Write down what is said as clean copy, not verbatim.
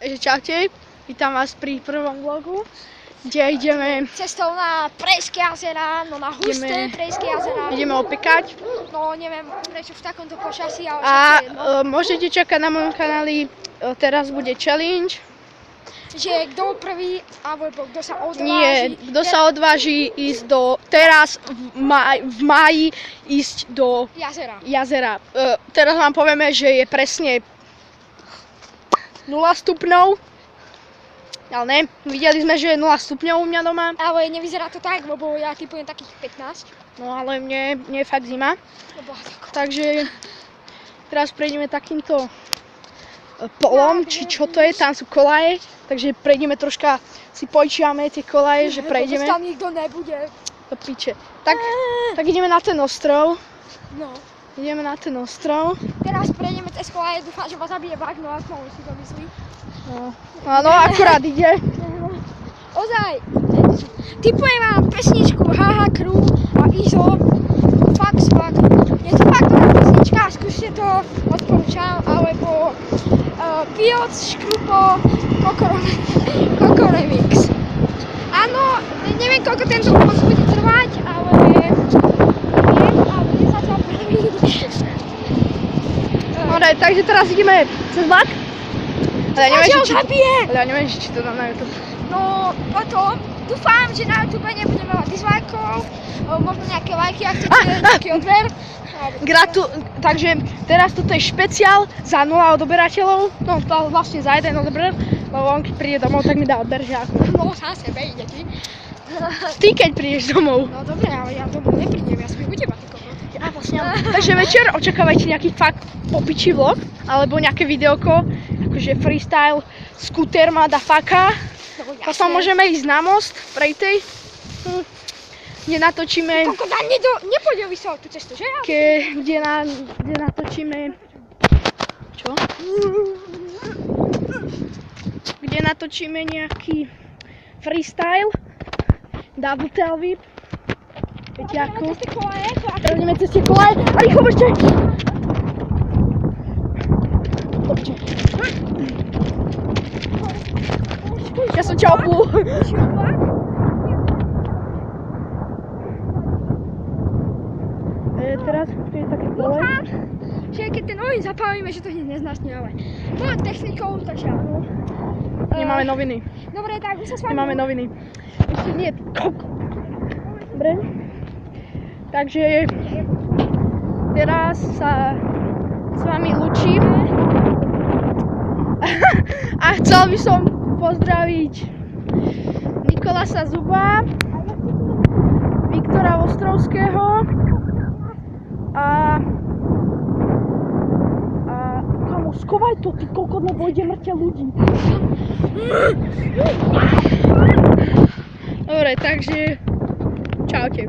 Čaute, vítam vás pri prvom vlogu, kde ideme cestou na Prejské jazera, no na husté Prejské jazera. Ideme opekať. No neviem prečo v takomto počasí, ale môžete čakať na mojom kanáli, teraz bude challenge. Že kto prvý, alebo kto sa odváži. Nie, kto sa odváži ísť teraz v máji ísť do jazera. Teraz vám povieme, že je presne 0 stupňov, ale ne, videli sme, že je 0 stupňov u mňa doma. Ale nevyzerá to tak, lebo ja typujem takých 15. No ale mne je fakt zima, No, takže teraz prejdeme takýmto polom, či čo to je, tam sú kolaje, takže prejdeme troška, si pojčiame tie kolaje, že prejdeme. Tam nikto nebude. Do piče. Tak ideme na ten ostrov. No. Ideme na ten ostrov. Teraz prejdeme cez kolaje, dúfam, že ma zabije vlak, no aspoň si to myslí. No, akurát ide. Ozaj, typujem vám pesničku Haha Crew a Izo. Fakt. Je to fakt dobrá pesnička, skúste to, odporúčam, alebo Pioc, Škrupo, Koko Remix. Áno, neviem koľko tento vlog bude trvať, ale je zatiaľ prvý. Dobre, takže teraz ideme cez vlak. Ale ja neviem, či to dám na YouTube. No, potom dúfam, že na YouTube nebude veľa dislikeov, možno nejaké lajky, ak chcete nejaký odber. Takže teraz toto je špeciál za 0 odberateľov, no to vlastne za 1 odber, lebo on keď príde domov, tak mi dá odber, že ako. No, sám sebe ide ty. Ty keď prídeš domov. No dobre, ale ja domov neprídem, ja spím u teba, ty kokot. Ja vlastne, takže večer očakávajte nejaký fakt popičí vlog, alebo nejaké videoko, akože freestyle, skúter motherfucker. No, potom môžeme ísť na most, prejtej, kde natočíme... Kokot, nepôjdem vysel tú cestu, že? Kde natočíme... Čo? Kde natočíme nejaký freestyle, double tail whip. Viete ako? Ideme cez tie kolaje. A rýchlo bežte! Ja som ťa oplul. Teraz tu je také pole. Že keď ten oheň zapálime, že to hneď neznášne, ale technikou, takže áno. Nemáme noviny. Dobre, tak my sa s vami... Nemáme noviny. Ešte nie. Dobre. Takže teraz sa s vami lúčime. A chcel by som pozdraviť Nikolasa Zuba, Viktora Ostrovského a kamo, skovaj to, ty kokot, lebo ide mŕte ľudí. Dobre, takže čaute.